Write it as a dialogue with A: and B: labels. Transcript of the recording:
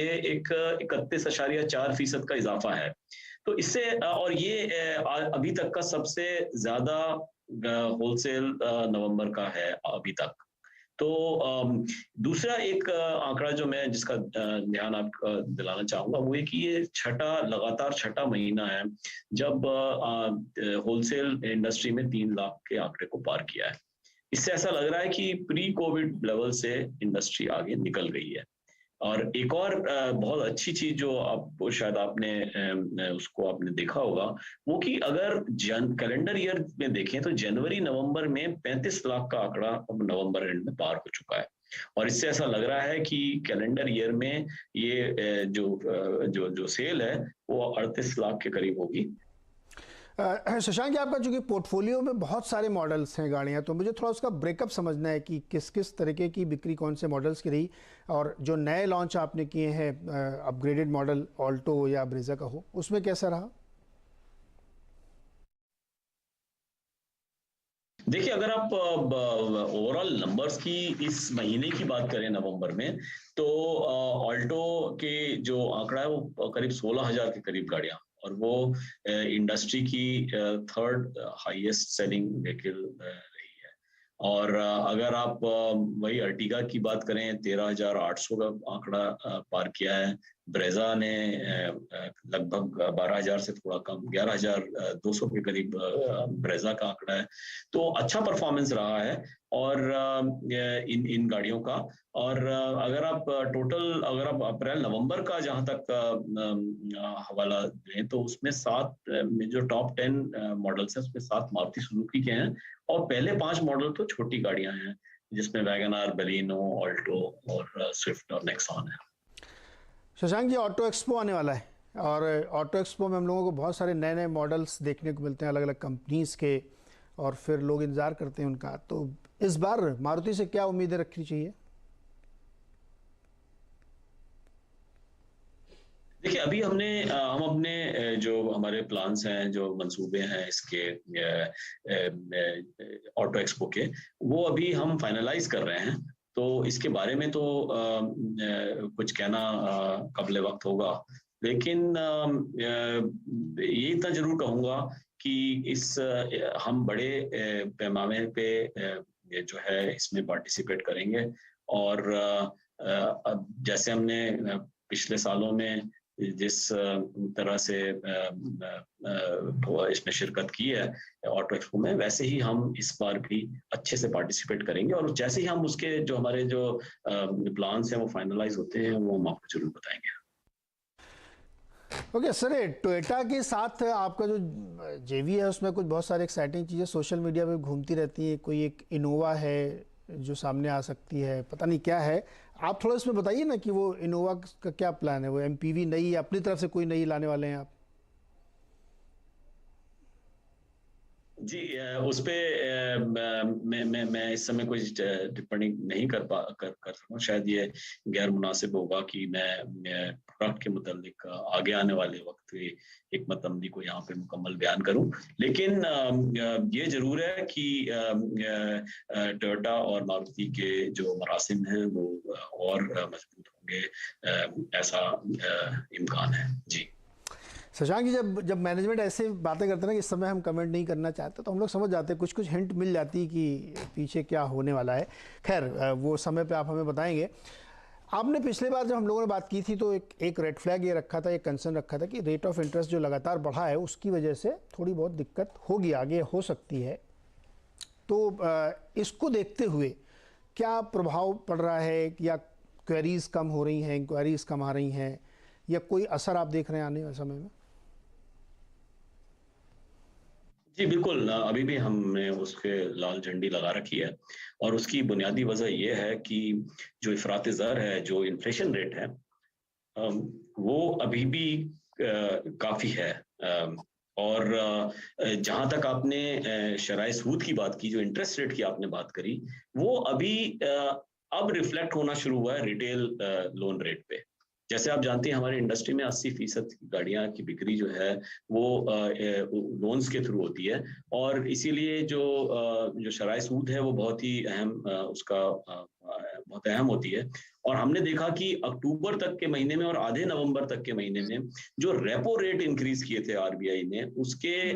A: ये एक 31.4% का इजाफा है। तो इससे और ये अभी तक का सबसे ज्यादा होलसेल नवंबर का है अभी तक। तो दूसरा एक आंकड़ा जो मैं जिसका ध्यान आप दिलाना चाहूंगा वो है कि ये लगातार छठा महीना है जब होलसेल इंडस्ट्री में 3 लाख के आंकड़े को पार किया है। इससे ऐसा लग रहा है कि प्री कोविड लेवल से इंडस्ट्री आगे निकल गई है। और एक और बहुत अच्छी चीज जो आपको शायद उसको आपने देखा होगा, वो कि अगर कैलेंडर ईयर में देखें तो जनवरी नवंबर में 35 लाख का आंकड़ा अब नवंबर एंड में पार हो चुका है। और इससे ऐसा लग रहा है कि कैलेंडर ईयर में ये जो सेल है वो 38 लाख के करीब होगी।
B: शशांक, आपका चूंकि पोर्टफोलियो में बहुत सारे मॉडल्स हैं गाड़ियां, तो मुझे थोड़ा उसका ब्रेकअप समझना है कि किस किस तरीके की बिक्री कौन से मॉडल्स की रही, और जो नए लॉन्च आपने किए हैं अपग्रेडेड मॉडल ऑल्टो या ब्रेजा का हो, उसमें कैसा रहा?
A: देखिए, अगर आप ओवरऑल नंबर्स की इस महीने की बात करें नवंबर में, तो ऑल्टो के जो आंकड़ा है वो करीब 16,000 के करीब गाड़ियां, और वो इंडस्ट्री की थर्ड हाईएस्ट सेलिंग व्हीकल रही है। और अगर आप वही अर्टिगा की बात करें, 13,800 का आंकड़ा पार किया है। ब्रेजा ने लगभग 12,000 से थोड़ा कम 11,200 के करीब ब्रेजा का आंकड़ा है। तो अच्छा परफॉर्मेंस रहा है और इन गाड़ियों का। और अगर आप अप्रैल नवंबर का जहां तक हवाला दें, तो उसमें 7 जो टॉप 10 मॉडल्स हैं उसमें 7 मारुति सुजुकी के हैं, और पहले 5 मॉडल तो छोटी गाड़ियां हैं जिसमें वैगन आर, बलिनो, ऑल्टो और स्विफ्ट और नेक्सॉन है।
B: शशांक जी, ऑटो एक्सपो आने वाला है, और ऑटो एक्सपो में हम लोगों को बहुत सारे नए नए मॉडल्स देखने को मिलते हैं अलग अलग कंपनीज के, और फिर लोग इंतज़ार करते हैं उनका। तो इस बार मारुति से क्या उम्मीदें रखनी चाहिए?
A: देखिए, अभी हम अपने जो हमारे प्लान्स हैं, जो मंसूबे हैं इसके ऑटो एक्सपो के, वो अभी हम फाइनलाइज कर रहे हैं। तो इसके बारे में तो कुछ कहना कबले वक्त होगा, लेकिन ये इतना जरूर कहूँगा कि हम बड़े पैमाने पे जो है इसमें पार्टिसिपेट करेंगे। और अब जैसे हमने पिछले सालों में जिस तरह से इसमें शिरकत की है ऑटो एक्सपो में, वैसे ही हम इस बार भी अच्छे से पार्टिसिपेट करेंगे। और जैसे ही हम उसके हमारे जो प्लान्स हैं वो फाइनलाइज होते हैं, वो हम आपको जरूर बताएंगे।
B: ओके सर, टोयोटा के साथ आपका जो जेवी है उसमें कुछ बहुत सारे एक्साइटिंग चीज़ें सोशल मीडिया पे घूमती रहती हैं। कोई एक इनोवा है जो सामने आ सकती है, पता नहीं क्या है। आप थोड़ा इसमें बताइए ना कि वो इनोवा का क्या प्लान है, वो एमपीवी नई या अपनी तरफ से कोई नई लाने वाले हैं आप?
A: जी, उस पे मैं इस समय कोई टिप्पणी नहीं कर सकूँ। शायद ये गैर मुनासिब होगा कि मैं प्रोडक्ट के मुतालिक आगे आने वाले वक्त की हिकमत अमली को यहाँ पे मुकम्मल बयान करूँ। लेकिन ये जरूर है कि टोयोटा और मारुति के जो मरासिम हैं वो और मजबूत होंगे, ऐसा इम्कान है। जी
B: शशांक जी, जब मैनेजमेंट ऐसे बातें करते हैं ना कि इस समय हम कमेंट नहीं करना चाहते, तो हम लोग समझ जाते हैं, कुछ कुछ हिंट मिल जाती कि पीछे क्या होने वाला है। खैर, वो समय पे आप हमें बताएंगे। आपने पिछले बार जब हम लोगों ने बात की थी तो एक रेड फ्लैग ये रखा था, एक कंसर्न रखा था कि रेट ऑफ इंटरेस्ट जो लगातार बढ़ा है उसकी वजह से थोड़ी बहुत दिक्कत होगी, आगे हो सकती है। तो इसको देखते हुए क्या प्रभाव पड़ रहा है, या क्वेरीज कम हो रही हैं, इंक्वायरीज कम आ रही हैं, या कोई असर आप देख रहे हैं आने वाले समय में?
A: जी बिल्कुल, अभी भी हमने उसके लाल झंडी लगा रखी है, और उसकी बुनियादी वजह यह है कि जो इफरात ज़र है, जो इन्फ्लेशन रेट है, वो अभी भी काफ़ी है। और जहाँ तक आपने शराय सूद की बात की, जो इंटरेस्ट रेट की आपने बात करी, वो अभी अब रिफ्लेक्ट होना शुरू हुआ है रिटेल लोन रेट पे। जैसे आप जानते हैं हमारी इंडस्ट्री में 80% गाड़ियां की बिक्री जो है वो लोन्स के थ्रू होती है, और इसीलिए जो शराय सूद है वो बहुत ही अहम उसका बहुत अहम होती है। और हमने देखा कि अक्टूबर तक के महीने में और आधे नवंबर तक के महीने में जो रेपो रेट इंक्रीज किए थे आरबीआई ने, उसके